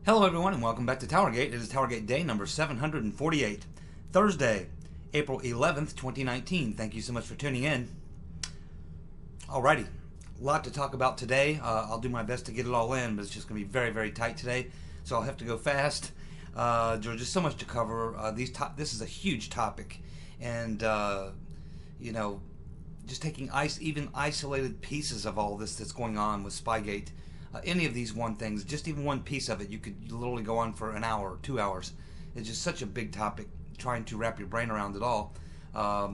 Hello everyone and welcome back to TowerGate. It is TowerGate day number 748, Thursday, April 11th, 2019. Thank you so much for tuning in. Alrighty, a lot to talk about today. I'll do my best to get it all in, but it's just going to be very, very tight today, so I'll have to go fast. There's just so much to cover. This is a huge topic, and just taking even isolated pieces of all this that's going on with Spygate. Any of these things, just even one piece of it, you could literally go on for an hour or 2 hours. It's just such a big topic, trying to wrap your brain around it all.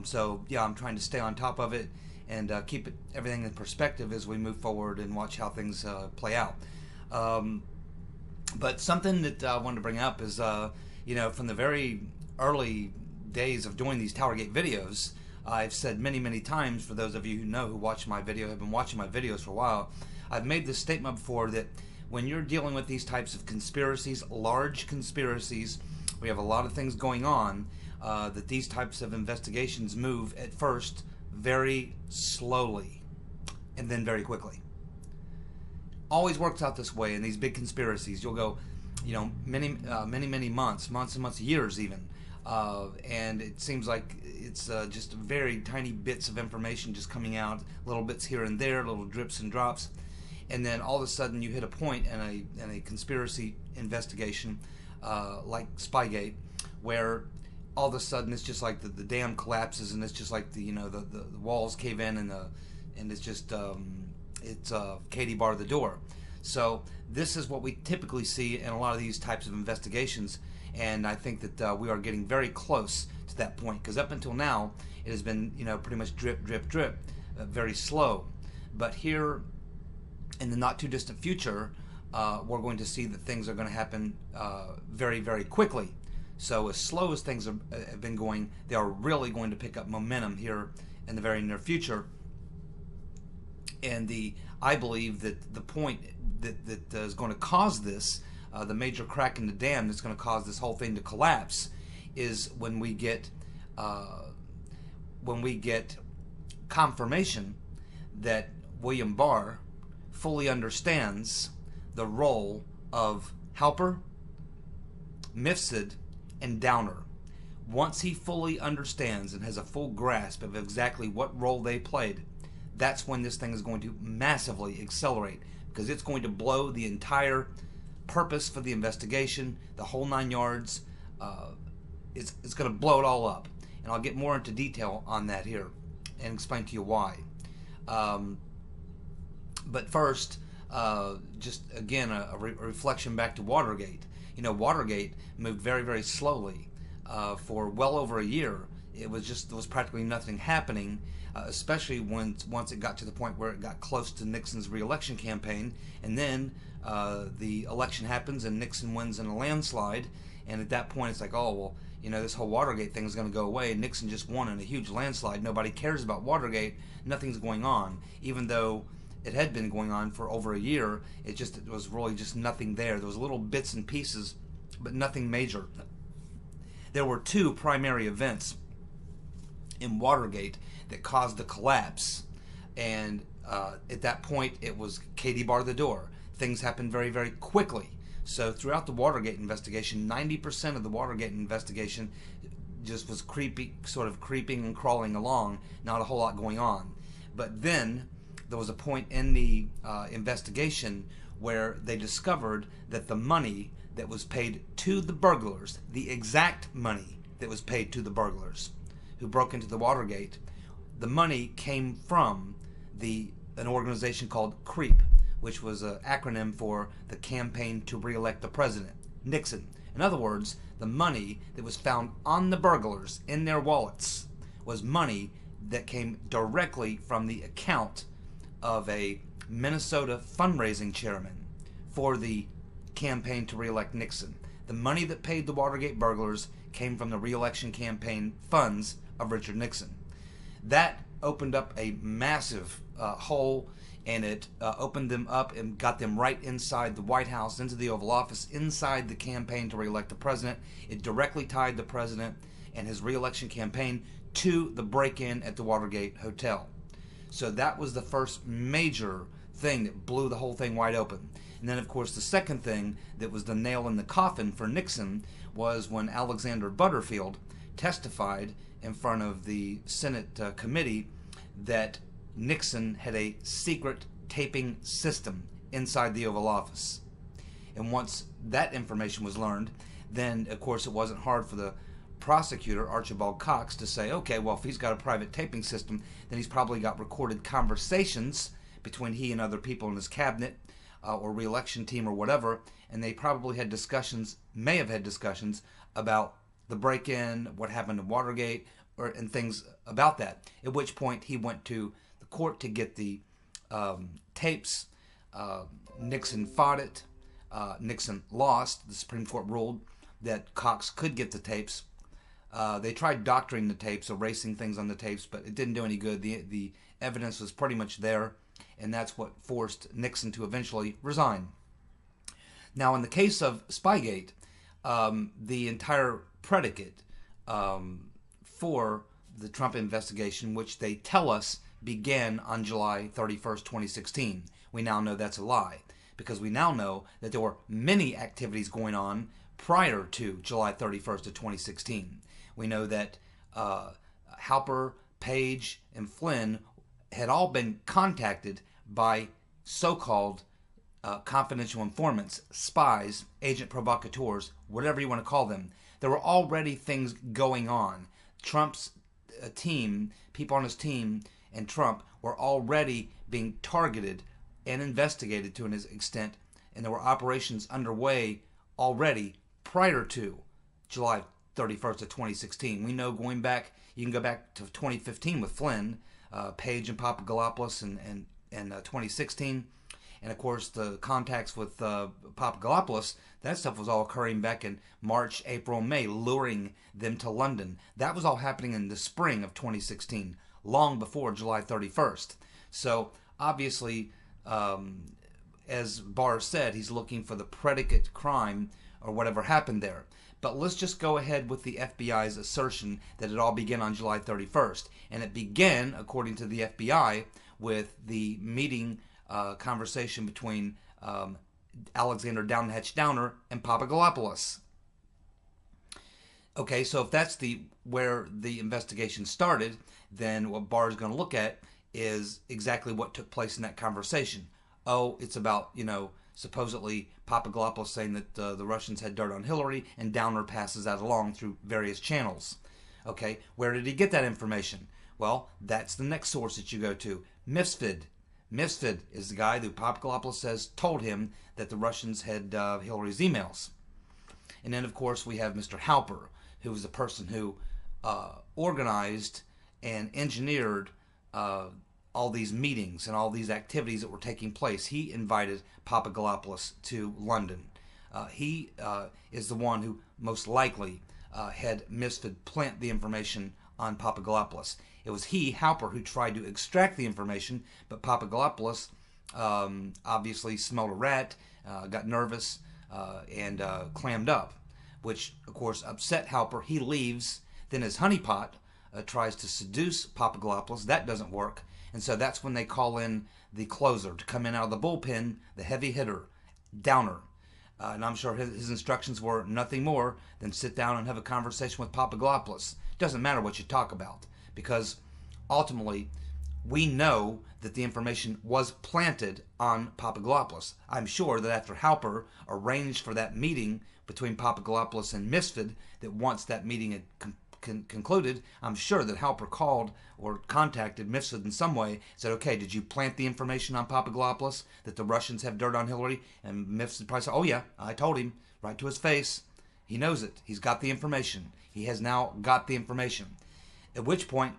So yeah, I'm trying to stay on top of it and keep everything in perspective as we move forward and watch how things play out. But something that I wanted to bring up is, from the very early days of doing these TowerGate videos, I've said many, many times, for those of you who watch my video, have been watching my videos for a while, I've made this statement before that when you're dealing with these types of conspiracies, large conspiracies, we have a lot of things going on, that these types of investigations move at first very slowly and then very quickly. Always works out this way in these big conspiracies. You'll go, many months, years even. And it seems like it's just very tiny bits of information just coming out, little bits here and there, little drips and drops. And then all of a sudden you hit a point in a conspiracy investigation like Spygate, where all of a sudden it's just like the dam collapses, and it's just like the walls cave in, and it's just Katie Barr the door. So this is what we typically see in a lot of these types of investigations, and I think that we are getting very close to that point, because up until now it has been pretty much drip, very slow. But here in the not too distant future, we're going to see that things are going to happen very, very quickly. So as slow as things have been going, they are really going to pick up momentum here in the very near future. And I believe that the point that is going to cause this, the major crack in the dam that's going to cause this whole thing to collapse, is when we get confirmation that William Barr fully understands the role of Halper, Mifsud, and Downer. Once he fully understands and has a full grasp of exactly what role they played, that's when this thing is going to massively accelerate, because it's going to blow the entire purpose for the investigation, the whole 9 yards. It's going to blow it all up, and I'll get more into detail on that here and explain to you why. But first, just again a reflection back to Watergate. Watergate moved very, very slowly for well over a year. There was practically nothing happening, especially once it got to the point where it got close to Nixon's re-election campaign, and then the election happens and Nixon wins in a landslide, and at that point it's like, oh well, this whole Watergate thing is going to go away. Nixon just won in a huge landslide. Nobody cares about Watergate. Nothing's going on, even though it had been going on for over a year. It was really just nothing there. There was little bits and pieces, but nothing major. There were two primary events in Watergate that caused the collapse, and at that point it was Katie Barr the door. Things happened very, very quickly. So throughout the Watergate investigation, 90% of the Watergate investigation just was sort of creeping and crawling along, not a whole lot going on. But then there was a point in the investigation where they discovered that the money that was paid to the burglars, the exact money that was paid to the burglars who broke into the Watergate, the money came from an organization called CREEP, which was an acronym for the Campaign to Re-elect the President, Nixon. In other words, the money that was found on the burglars in their wallets was money that came directly from the account of a Minnesota fundraising chairman for the Campaign to Re-elect Nixon. The money that paid the Watergate burglars came from the re-election campaign funds of Richard Nixon. That opened up a massive hole, and it opened them up and got them right inside the White House, into the Oval Office, inside the Campaign to Re-elect the President. It directly tied the president and his re-election campaign to the break-in at the Watergate Hotel. So that was the first major thing that blew the whole thing wide open. And then, of course, the second thing that was the nail in the coffin for Nixon was when Alexander Butterfield testified in front of the Senate committee that Nixon had a secret taping system inside the Oval Office. And once that information was learned, then, of course, it wasn't hard for the prosecutor, Archibald Cox, to say, okay, well, if he's got a private taping system, then he's probably got recorded conversations between he and other people in his cabinet or re-election team or whatever, and they probably had discussions, may have had discussions about the break-in, what happened in Watergate, and things about that. At which point he went to the court to get the tapes. Nixon fought it. Nixon lost. The Supreme Court ruled that Cox could get the tapes. They tried doctoring the tapes, erasing things on the tapes, but it didn't do any good. The evidence was pretty much there, and that's what forced Nixon to eventually resign. Now, in the case of Spygate, the entire predicate for the Trump investigation, which they tell us began on July 31st, 2016. We now know that's a lie, because we now know that there were many activities going on prior to July 31st of 2016. We know that Halper, Page, and Flynn had all been contacted by so-called confidential informants, spies, agent provocateurs, whatever you want to call them. There were already things going on. Trump's team, people on his team, and Trump were already being targeted and investigated to an extent, and there were operations underway already prior to July 31st of 2016. We know going back, you can go back to 2015 with Flynn, Page and Papadopoulos, and 2016. And of course, the contacts with Papadopoulos, that stuff was all occurring back in March, April, May, luring them to London. That was all happening in the spring of 2016, long before July 31st. So obviously, as Barr said, he's looking for the predicate crime or whatever happened there. But let's just go ahead with the FBI's assertion that it all began on July 31st. And it began, according to the FBI, with the meeting conversation between Alexander Downhatch Downer and Papadopoulos. Okay, so if that's where the investigation started, then what Barr is going to look at is exactly what took place in that conversation. Oh, it's about, supposedly Papadopoulos saying that the Russians had dirt on Hillary, and Downer passes that along through various channels. Okay, where did he get that information? Well, that's the next source that you go to, Misfid. Misfid is the guy that Papadopoulos says told him that the Russians had Hillary's emails. And then, of course, we have Mr. Halper, who was the person who organized and engineered all these meetings and all these activities that were taking place. He invited Papadopoulos to London. He is the one who most likely had Misfid plant the information on Papadopoulos. It was he, Halper, who tried to extract the information, but Papadopoulos obviously smelled a rat, got nervous, and clammed up, which, of course, upset Halper. He leaves. Then his honeypot tries to seduce Papadopoulos. That doesn't work. And so that's when they call in the closer to come in out of the bullpen, the heavy hitter, Downer. And I'm sure his instructions were nothing more than sit down and have a conversation with Papadopoulos. Doesn't matter what you talk about, because ultimately we know that the information was planted on Papadopoulos. I'm sure that after Halper arranged for that meeting between Papadopoulos and Misfid, that once that meeting had concluded, I'm sure that Halper called or contacted Misfid in some way, said, okay, did you plant the information on Papadopoulos that the Russians have dirt on Hillary? And Misfid probably said, oh yeah, I told him right to his face. He knows it. He's got the information. He has now got the information. At which point,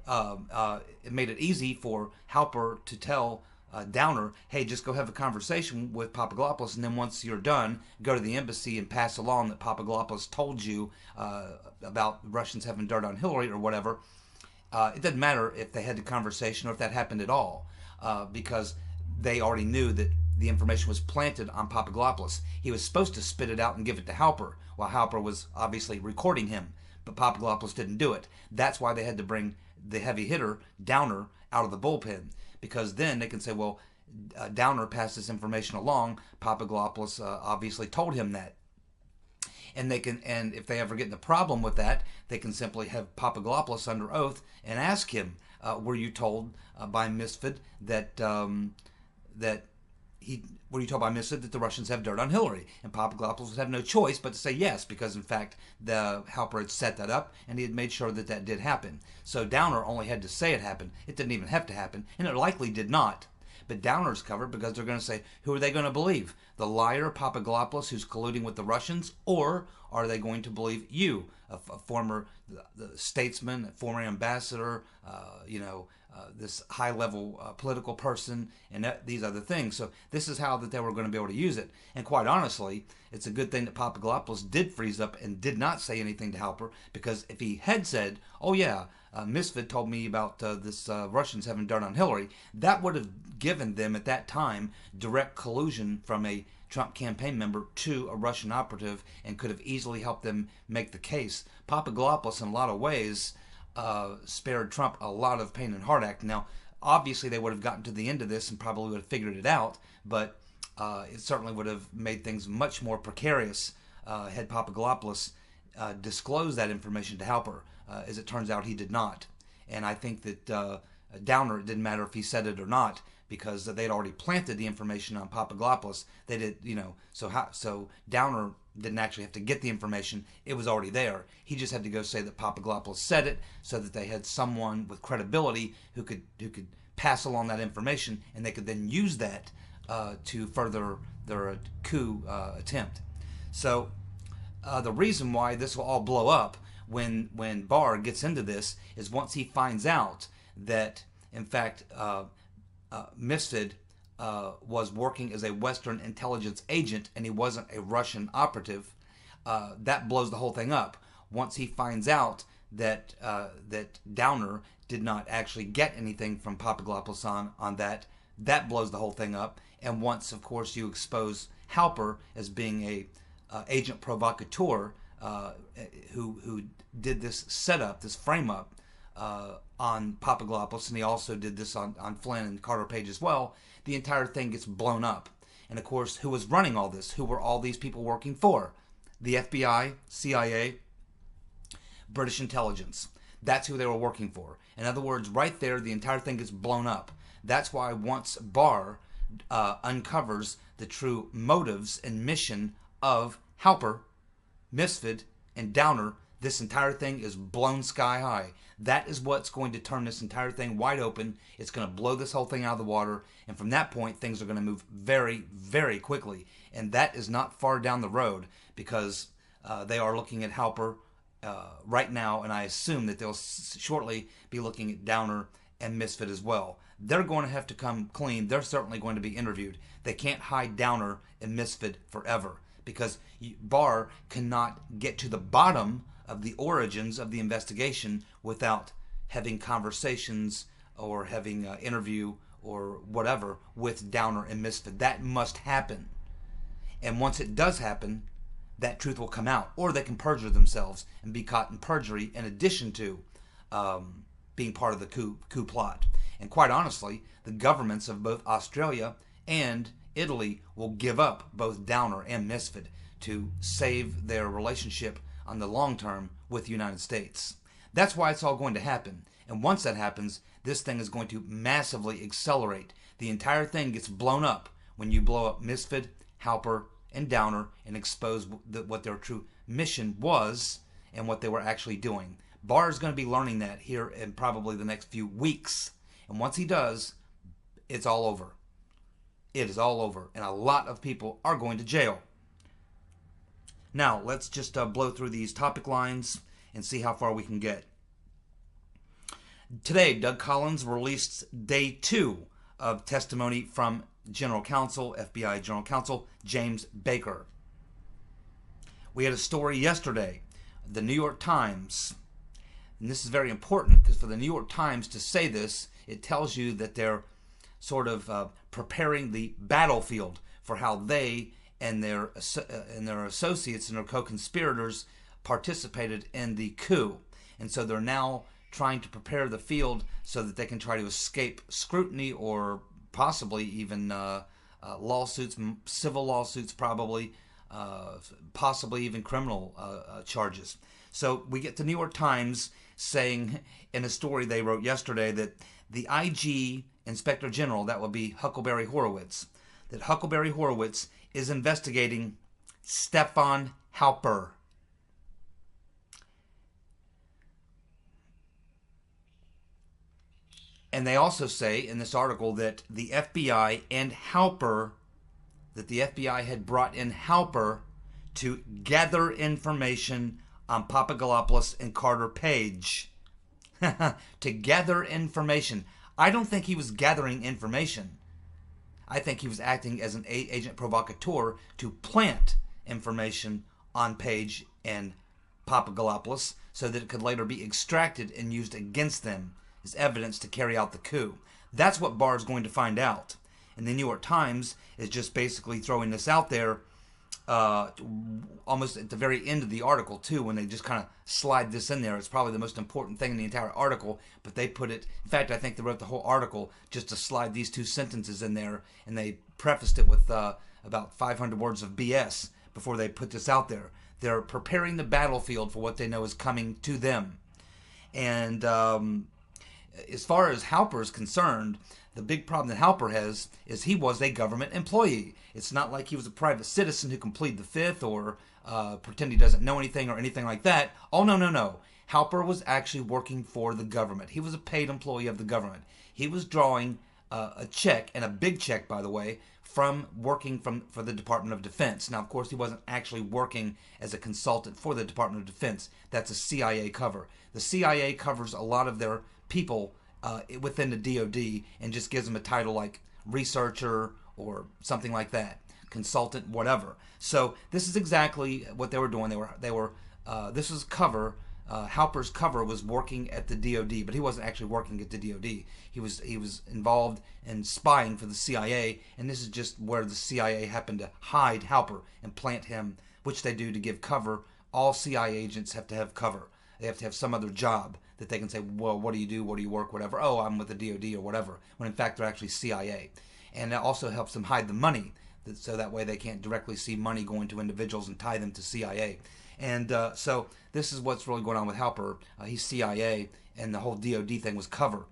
it made it easy for Halper to tell Downer, hey, just go have a conversation with Papadopoulos, and then once you're done, go to the embassy and pass along that Papadopoulos told you about the Russians having dirt on Hillary or whatever. It doesn't matter if they had the conversation or if that happened at all, because they already knew that the information was planted on Papadopoulos. He was supposed to spit it out and give it to Halper, while Halper was obviously recording him, but Papadopoulos didn't do it. That's why they had to bring the heavy hitter, Downer, out of the bullpen, because then they can say, well, Downer passed this information along. Papadopoulos obviously told him that. And if they ever get in a problem with that, they can simply have Papadopoulos under oath and ask him, were you told by Misfit that were you told by Misfit that the Russians have dirt on Hillary? And Papadopoulos would have no choice but to say yes, because in fact the Halper had set that up and he had made sure that that did happen. So Downer only had to say it happened. It didn't even have to happen, and it likely did not. But Downer's covered because they're going to say, who are they going to believe? The liar Papadopoulos, who's colluding with the Russians, or are they going to believe you, a former statesman, a former ambassador, this high-level political person, and these other things? So this is how that they were going to be able to use it. And quite honestly, it's a good thing that Papadopoulos did freeze up and did not say anything to Halper, because if he had said, oh yeah, Misfit told me about this Russians having dirt on Hillary, that would have given them at that time direct collusion from a Trump campaign member to a Russian operative, and could have easily helped them make the case. Papadopoulos, in a lot of ways, spared Trump a lot of pain and heartache. Now, obviously, they would have gotten to the end of this and probably would have figured it out, but it certainly would have made things much more precarious had Papadopoulos disclosed that information to Halper. As it turns out, he did not. And I think that Downer, it didn't matter if he said it or not, because they'd already planted the information on Papadopoulos. They did, so Downer didn't actually have to get the information. It was already there. He just had to go say that Papadopoulos said it, so that they had someone with credibility who could pass along that information, and they could then use that to further their coup attempt. So the reason why this will all blow up when Barr gets into this is once he finds out that, in fact, Misfit was working as a Western intelligence agent and he wasn't a Russian operative. That blows the whole thing up. Once he finds out that Downer did not actually get anything from Papadopoulos on that, that blows the whole thing up. And once, of course, you expose Halper as being a agent provocateur who did this setup, this frame up on Papadopoulos, and he also did this on Flynn and Carter Page as well, the entire thing gets blown up. And of course, who was running all this? Who were all these people working for? The FBI, CIA, British intelligence. That's who they were working for. In other words, right there, the entire thing gets blown up. That's why once Barr uncovers the true motives and mission of Halper, Misfit, and Downer, this entire thing is blown sky high. That is what's going to turn this entire thing wide open. It's going to blow this whole thing out of the water. And from that point, things are going to move very, very quickly. And that is not far down the road, because they are looking at Halper right now. And I assume that they'll shortly be looking at Downer and Misfit as well. They're going to have to come clean. They're certainly going to be interviewed. They can't hide Downer and Misfit forever, because Barr cannot get to the bottom of the origins of the investigation without having conversations or having an interview or whatever with Downer and Misfit. That must happen. And once it does happen, that truth will come out. Or they can perjure themselves and be caught in perjury in addition to being part of the coup plot. And quite honestly, the governments of both Australia and Italy will give up both Downer and Misfit to save their relationship on the long term with the United States. That's why it's all going to happen. And once that happens, this thing is going to massively accelerate. The entire thing gets blown up when you blow up Misfit, Halper, and Downer and expose what their true mission was and what they were actually doing. Barr is going to be learning that here in probably the next few weeks. And once he does, it's all over. It is all over. And a lot of people are going to jail. Now, let's just blow through these topic lines and see how far we can get. Today, Doug Collins released day 2 of testimony from General Counsel, FBI General Counsel James Baker. We had a story yesterday, the New York Times, and this is very important because for the New York Times to say this, it tells you that they're sort of preparing the battlefield for how they and their associates and their co-conspirators participated in the coup. And so they're now trying to prepare the field so that they can try to escape scrutiny or possibly even lawsuits, civil lawsuits probably, possibly even criminal charges. So we get the New York Times saying in a story they wrote yesterday that the IG Inspector General, that would be Huckleberry Horowitz, that Huckleberry Horowitz is investigating Stefan Halper. And they also say in this article that the FBI and Halper, that the FBI had brought in Halper to gather information on Papadopoulos and Carter Page. To gather information. I don't think he was gathering information. I think he was acting as an agent provocateur to plant information on Page and Papadopoulos so that it could later be extracted and used against them as evidence to carry out the coup. That's what Barr is going to find out. And the New York Times is just basically throwing this out there almost at the very end of the article, too, when they just kind of slide this in there. It's probably the most important thing in the entire article, but they put it, in fact, I think they wrote the whole article just to slide these two sentences in there, and they prefaced it with about 500 words of BS before they put this out there. They're preparing the battlefield for what they know is coming to them. And as far as Halper is concerned, the big problem that Halper has is he was a government employee. It's not like he was a private citizen who can plead the fifth or pretend he doesn't know anything or anything like that. Oh, no. Halper was actually working for the government. He was a paid employee of the government. He was drawing a check, and a big check, by the way, from working for the Department of Defense. Now, of course, he wasn't actually working as a consultant for the Department of Defense. That's a CIA cover. The CIA covers a lot of their people within the DoD and just gives them a title like researcher or something like that, consultant, whatever. So this is exactly what they were doing. This was cover. Halper's cover was working at the DoD, but he wasn't actually working at the DoD. He was involved in spying for the CIA, and this is just where the CIA happened to hide Halper and plant him, which they do to give cover. All CIA agents have to have cover. They have to have some other job that they can say, well, what do you do? What do you work? Whatever. Oh, I'm with the DoD or whatever. When in fact they're actually CIA. And it also helps them hide the money, so that way they can't directly see money going to individuals and tie them to CIA. And so this is what's really going on with Halper. He's CIA, and the whole DoD thing was cover.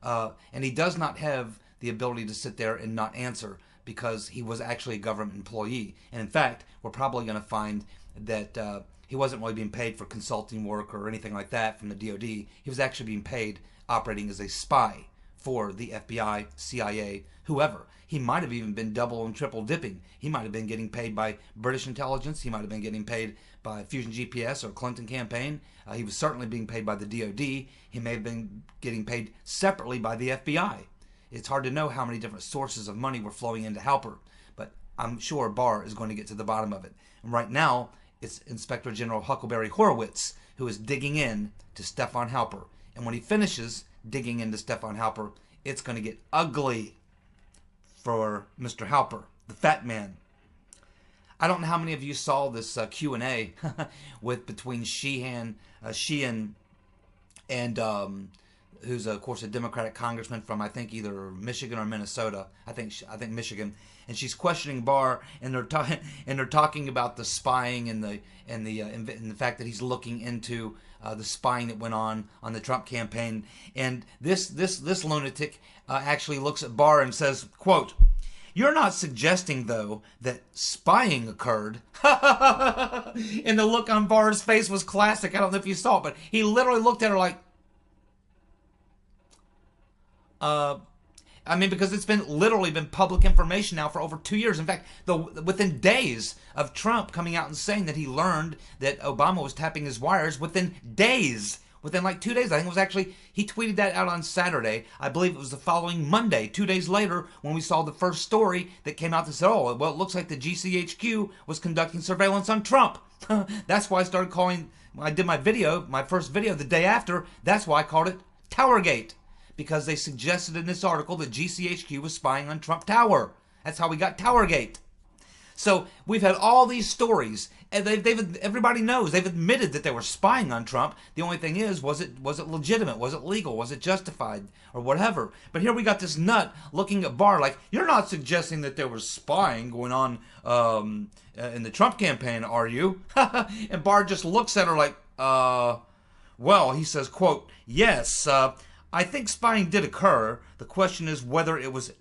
And he does not have the ability to sit there and not answer because he was actually a government employee. And in fact, we're probably going to find that he wasn't really being paid for consulting work or anything like that from the DoD. He was actually being paid operating as a spy for the FBI, CIA, whoever. He might have even been double and triple dipping. He might have been getting paid by British intelligence. He might have been getting paid by Fusion GPS or Clinton campaign. He was certainly being paid by the DoD. He may have been getting paid separately by the FBI. It's hard to know how many different sources of money were flowing into Halper, but I'm sure Barr is going to get to the bottom of it. And right now, it's Inspector General Huckleberry Horowitz who is digging in to Stefan Halper. And when he finishes digging into Stefan Halper, it's going to get ugly for Mr. Halper, the fat man. I don't know how many of you saw this Q&A between Sheehan and who's of course a Democratic congressman from I think either Michigan or Minnesota. I think Michigan, and she's questioning Barr, and they're talking about the spying and the fact that he's looking into the spying that went on the Trump campaign. And this lunatic actually looks at Barr and says, quote, "You're not suggesting, though, that spying occurred." And the look on Barr's face was classic. I don't know if you saw it, but he literally looked at her like, because it's literally been public information now for over 2 years. In fact, within days of Trump coming out and saying that he learned that Obama was tapping his wires, within like 2 days, I think it was actually, he tweeted that out on Saturday. I believe it was the following Monday, 2 days later, when we saw the first story that came out that said, oh, well, it looks like the GCHQ was conducting surveillance on Trump. That's why I started when I did my first video the day after, that's why I called it TowerGate. Because they suggested in this article that GCHQ was spying on Trump Tower. That's how we got TowerGate. So we've had all these stories, and everybody knows they've admitted that they were spying on Trump. The only thing is, was it legitimate? Was it legal? Was it justified, or whatever? But here we got this nut looking at Barr like, you're not suggesting that there was spying going on in the Trump campaign, are you? And Barr just looks at her like, well, he says, quote, yes, I think spying did occur. The question is whether it was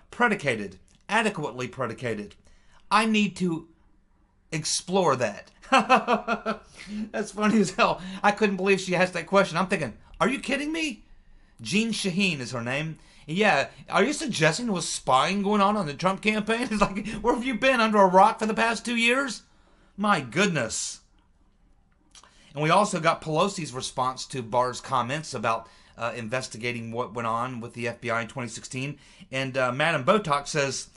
predicated, adequately predicated. I need to explore that. That's funny as hell. I couldn't believe she asked that question. I'm thinking, are you kidding me? Jean Shaheen is her name. Yeah, are you suggesting there was spying going on the Trump campaign? It's like, where have you been, under a rock for the past 2 years? My goodness. And we also got Pelosi's response to Barr's comments about investigating what went on with the FBI in 2016. And Madam Botox says,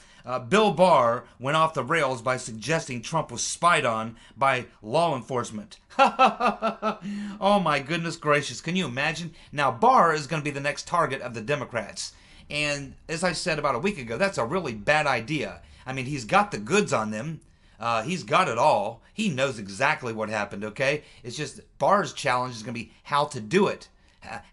Bill Barr went off the rails by suggesting Trump was spied on by law enforcement. Oh my goodness gracious. Can you imagine? Now Barr is going to be the next target of the Democrats. And as I said about a week ago, that's a really bad idea. I mean, he's got the goods on them. He's got it all. He knows exactly what happened, okay? It's just Barr's challenge is going to be how to do it,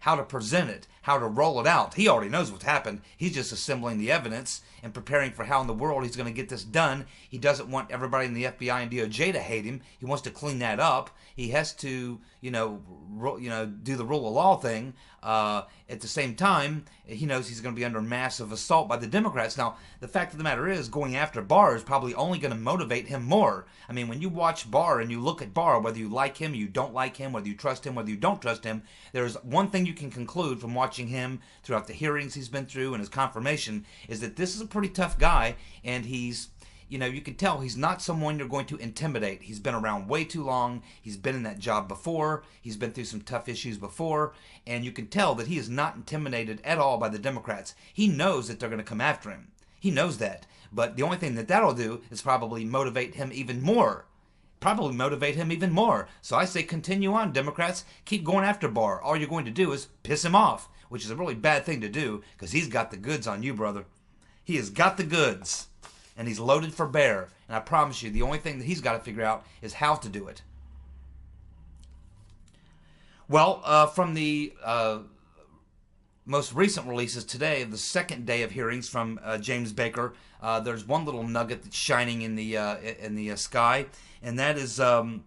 how to present it, how to roll it out. He already knows what's happened. He's just assembling the evidence and preparing for how in the world he's going to get this done. He doesn't want everybody in the FBI and DOJ to hate him. He wants to clean that up. He has to, do the rule of law thing. At the same time, he knows he's going to be under massive assault by the Democrats. Now, the fact of the matter is, going after Barr is probably only going to motivate him more. I mean, when you watch Barr and you look at Barr, whether you like him, you don't like him, whether you trust him, whether you don't trust him, there's one thing you can conclude from watching him throughout the hearings he's been through and his confirmation, is that this is a pretty tough guy, and he's, you can tell he's not someone you're going to intimidate. He's been around way too long. He's been in that job before. He's been through some tough issues before. And you can tell that he is not intimidated at all by the Democrats. He knows that they're going to come after him. He knows that. But the only thing that'll do is probably motivate him even more. So I say continue on, Democrats. Keep going after Barr. All you're going to do is piss him off, which is a really bad thing to do, because he's got the goods on you, brother. He has got the goods. And he's loaded for bear. And I promise you, the only thing that he's got to figure out is how to do it. Well, from the most recent releases today, the second day of hearings from James Baker, there's one little nugget that's shining in the sky, and that is the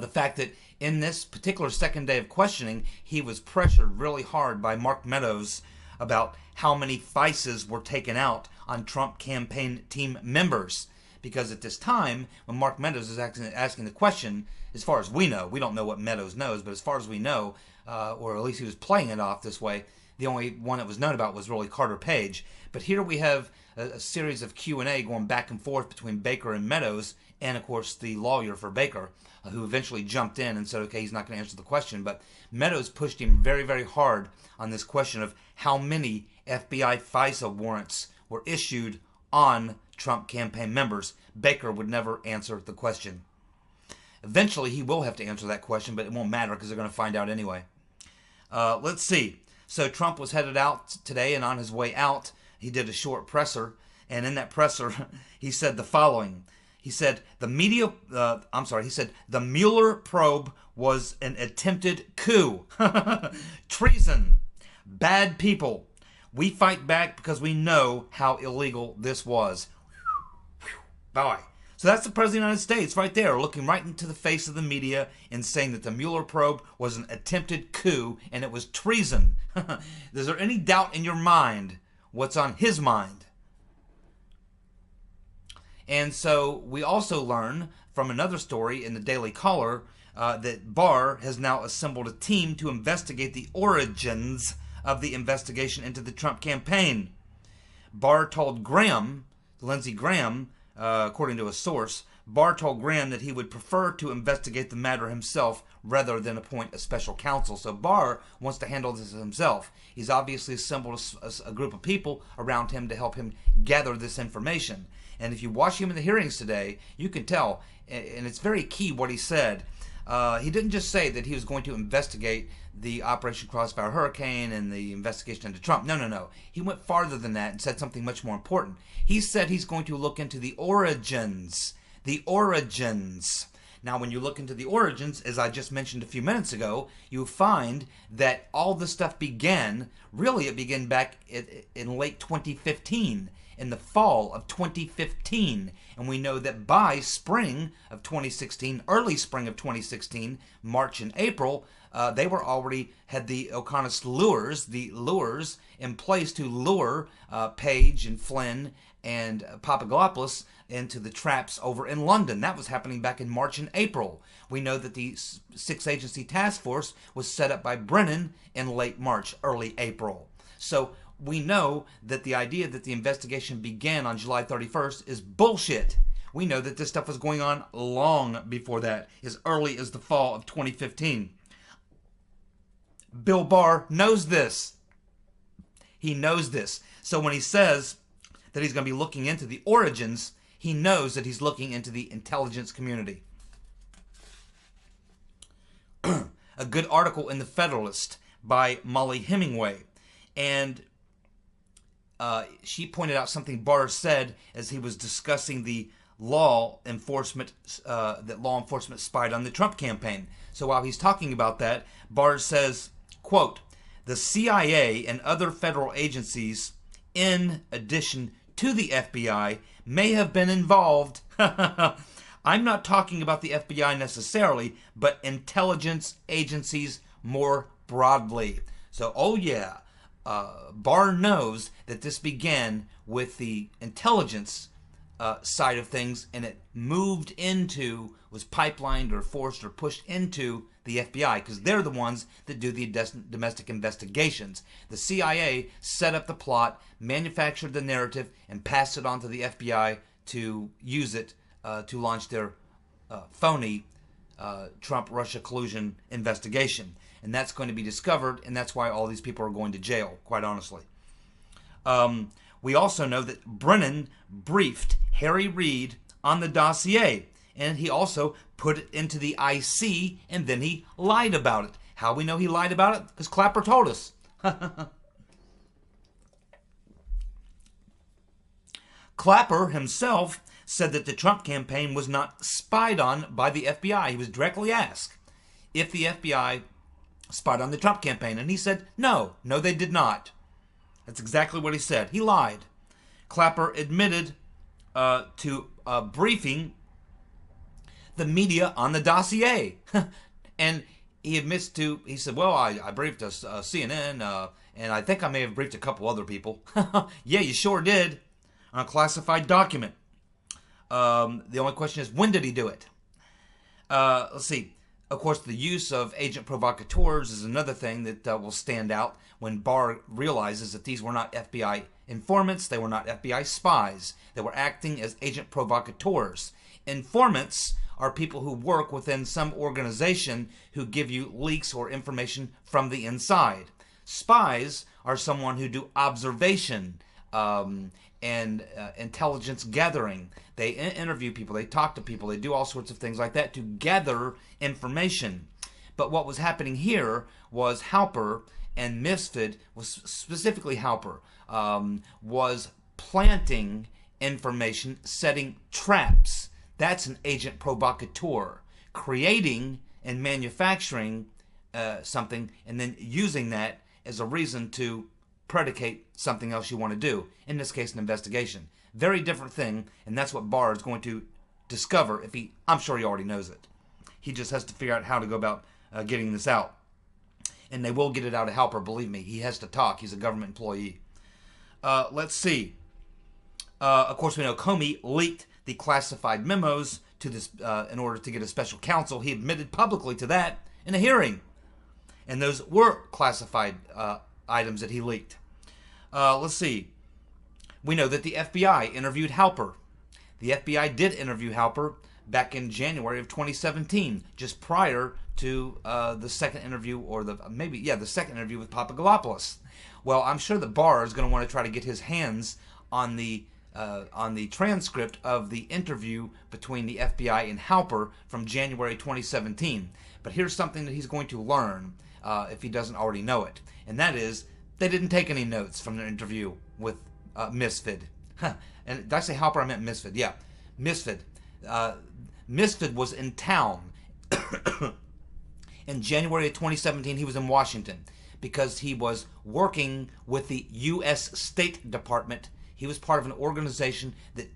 fact that in this particular second day of questioning, he was pressured really hard by Mark Meadows about how many FISAs were taken out on Trump campaign team members. Because at this time, when Mark Meadows is asking the question, as far as we know, we don't know what Meadows knows, but as far as we know, or at least he was playing it off this way, the only one that was known about was really Carter Page. But here we have a series of Q&A going back and forth between Baker and Meadows, and of course the lawyer for Baker, who eventually jumped in and said, okay, he's not going to answer the question. But Meadows pushed him very, very hard on this question of how many FBI FISA warrants were issued on Trump campaign members. Baker would never answer the question. Eventually, he will have to answer that question, but it won't matter because they're going to find out anyway. Let's see. So Trump was headed out today, and on his way out, he did a short presser, and in that presser, he said the following. He said the Mueller probe was an attempted coup. Treason. Bad people. We fight back because we know how illegal this was. Bye. So that's the President of the United States right there, looking right into the face of the media and saying that the Mueller probe was an attempted coup and it was treason. Is there any doubt in your mind what's on his mind? And so we also learn from another story in the Daily Caller that Barr has now assembled a team to investigate the origins of the investigation into the Trump campaign. Barr told Lindsey Graham, according to a source, Barr told Graham that he would prefer to investigate the matter himself rather than appoint a special counsel. So Barr wants to handle this himself. He's obviously assembled a group of people around him to help him gather this information. And if you watch him in the hearings today, you can tell, and it's very key what he said. He didn't just say that he was going to investigate the Operation Crossfire Hurricane and the investigation into Trump. No, no, no. He went farther than that and said something much more important. He said he's going to look into the origins. The origins. Now, when you look into the origins, as I just mentioned a few minutes ago, you find that all this stuff began, really it began back in late 2015, in the fall of 2015. And we know that by spring of 2016, early spring of 2016, March and April, they were already had the Oconus lures in place to lure Page and Flynn and Papadopoulos into the traps over in London. That was happening back in March and April. We know that the six-agency task force was set up by Brennan in late March, early April. So we know that the idea that the investigation began on July 31st is bullshit. We know that this stuff was going on long before that, as early as the fall of 2015. Bill Barr knows this. He knows this. So when he says that he's going to be looking into the origins, he knows that he's looking into the intelligence community. A good article in The Federalist by Molly Hemingway. And she pointed out something Barr said as he was discussing the law enforcement, that law enforcement spied on the Trump campaign. So while he's talking about that, Barr says, quote, "The CIA and other federal agencies, in addition to the FBI, may have been involved." I'm not talking about the FBI necessarily, but intelligence agencies more broadly. So, oh yeah, Barr knows that this began with the intelligence side of things, and it moved into, was pipelined or forced or pushed into the FBI, because they're the ones that do the domestic investigations. The CIA set up the plot, manufactured the narrative, and passed it on to the FBI to use it to launch their phony Trump-Russia collusion investigation. And that's going to be discovered, and that's why all these people are going to jail, quite honestly. We also know that Brennan briefed Harry Reid on the dossier, and he also put it into the IC, and then he lied about it. How we know he lied about it? Because Clapper told us. Clapper himself said that the Trump campaign was not spied on by the FBI. He was directly asked if the FBI spied on the Trump campaign, and he said, no, they did not. That's exactly what he said. He lied. Clapper admitted to briefing the media on the dossier. And he admits to, he said, well, I briefed CNN, and I think I may have briefed a couple other people. Yeah, you sure did. On a classified document. The only question is, when did he do it? Let's see. Of course, the use of agent provocateurs is another thing that will stand out when Barr realizes that these were not FBI informants, they were not FBI spies. They were acting as agent provocateurs. Informants are people who work within some organization who give you leaks or information from the inside. Spies are someone who do observation and intelligence gathering. They interview people, they talk to people, they do all sorts of things like that to gather information. But what was happening here was Halper and Misfit, was specifically Halper, was planting information, setting traps. That's an agent provocateur, creating and manufacturing something and then using that as a reason to predicate something else you want to do. In this case, an investigation. Very different thing, and that's what Barr is going to discover if he, I'm sure he already knows it. He just has to figure out how to go about getting this out. And they will get it out of Halper, believe me. He has to talk. He's a government employee. Let's see. Of course, we know Comey leaked the classified memos to this in order to get a special counsel. He admitted publicly to that in a hearing. And those were classified items that he leaked. Let's see. We know that the FBI interviewed Halper. The FBI did interview Halper back in January of 2017, just prior to the second interview, or the second interview with Papadopoulos. Well, I'm sure that Barr is going to want to try to get his hands on the on the transcript of the interview between the FBI and Halper from January 2017. But here's something that he's going to learn if he doesn't already know it, and that is they didn't take any notes from their interview with Misfit. And did I say Halper? I meant Misfit. Yeah, Misfit. Misfit was in town in January of 2017. He was in Washington because he was working with the U.S. State Department. He was part of an organization that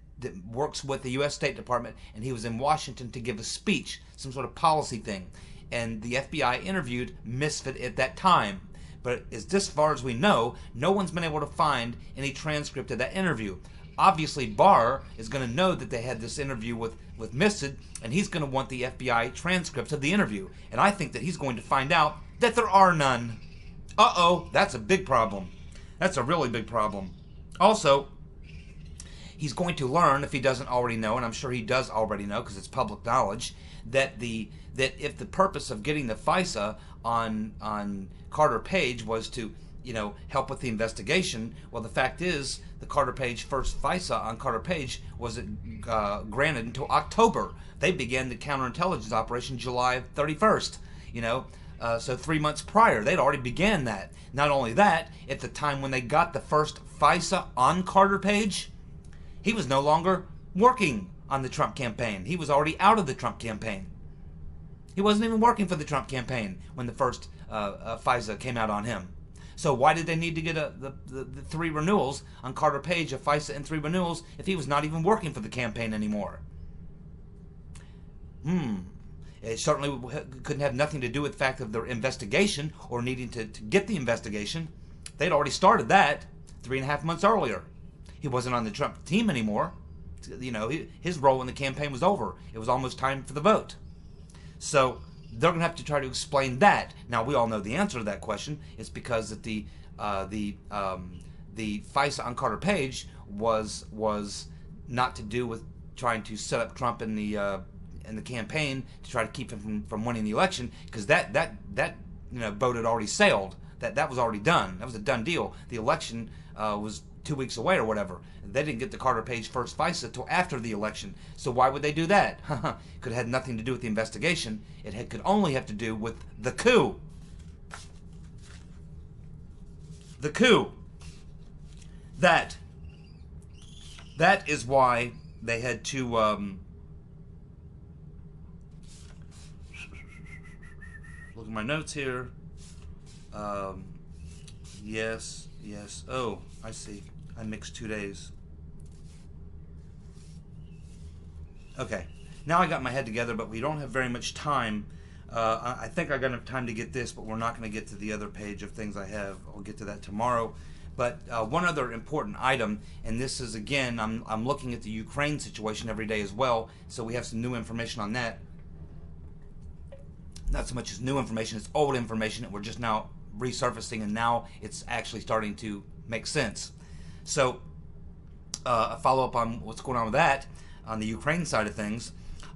works with the U.S. State Department, and he was in Washington to give a speech, some sort of policy thing. And the FBI interviewed Misfit at that time. But as far as we know, no one's been able to find any transcript of that interview. Obviously, Barr is going to know that they had this interview with Misfit, and he's going to want the FBI transcripts of the interview. And I think that he's going to find out that there are none. Uh-oh, that's a big problem. That's a really big problem. Also, he's going to learn, if he doesn't already know, and I'm sure he does already know because it's public knowledge, that if the purpose of getting the FISA on Carter Page was to, help with the investigation, well, the fact is the Carter Page first FISA on Carter Page wasn't granted until October. They began the counterintelligence operation July 31st. So 3 months prior, they'd already began that. Not only that, at the time when they got the first FISA on Carter Page, he was no longer working on the Trump campaign. He was already out of the Trump campaign. He wasn't even working for the Trump campaign when the first FISA came out on him. So why did they need to get the 3 renewals on Carter Page, a FISA and 3 renewals, if he was not even working for the campaign anymore? It certainly couldn't have nothing to do with the fact of their investigation or needing to get the investigation. They'd already started that 3.5 months earlier. He wasn't on the Trump team anymore. His role in the campaign was over. It was almost time for the vote. So they're going to have to try to explain that. Now, we all know the answer to that question. It's because that the FISA on Carter Page was not to do with trying to set up Trump in the campaign to try to keep him from winning the election, because that boat had already sailed. That was already done. That was a done deal. The election was 2 weeks away or whatever. They didn't get the Carter Page first FISA until after the election. So why would they do that? Could have had nothing to do with the investigation. It could only have to do with the coup. The coup. That is why they had to look at my notes here. Yes. Oh, I see. I mixed 2 days. Okay. Now I got my head together, but we don't have very much time. I think I got enough time to get this, but we're not going to get to the other page of things I have. I'll get to that tomorrow. But one other important item, and this is, again, I'm looking at the Ukraine situation every day as well, so we have some new information on that. Not so much as new information, it's old information that we're just now resurfacing, and now it's actually starting to make sense. So a follow-up on what's going on with that on the Ukraine side of things.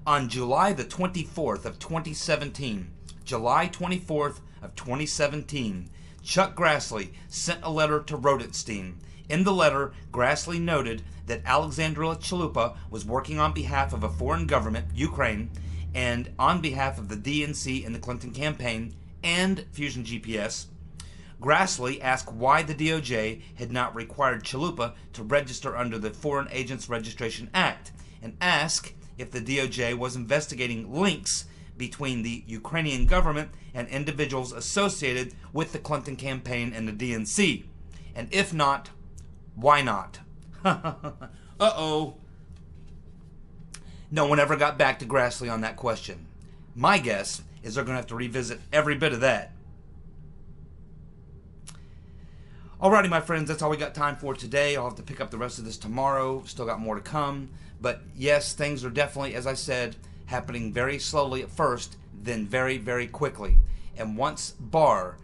On July the 24th of 2017, July 24th of 2017, Chuck Grassley sent a letter to Rodenstein. In the letter, Grassley noted that Alexandra Chalupa was working on behalf of a foreign government, Ukraine, and on behalf of the DNC and the Clinton campaign and Fusion GPS. Grassley asked why the DOJ had not required Chalupa to register under the Foreign Agents Registration Act, and asked if the DOJ was investigating links between the Ukrainian government and individuals associated with the Clinton campaign and the DNC. And if not, why not? Uh-oh. No one ever got back to Grassley on that question. My guess is they're going to have to revisit every bit of that. Alrighty, my friends, that's all we got time for today. I'll have to pick up the rest of this tomorrow. Still got more to come. But yes, things are definitely, as I said, happening very slowly at first, then very, very quickly. And once Barr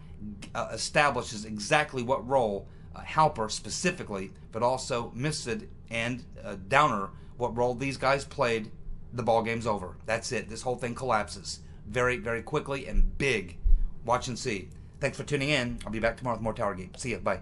establishes exactly what role Halper specifically, but also Misfit and Downer, what role these guys played, the ball game's over. That's it. This whole thing collapses very, very quickly and big. Watch and see. Thanks for tuning in. I'll be back tomorrow with more TowerGate. See ya. Bye.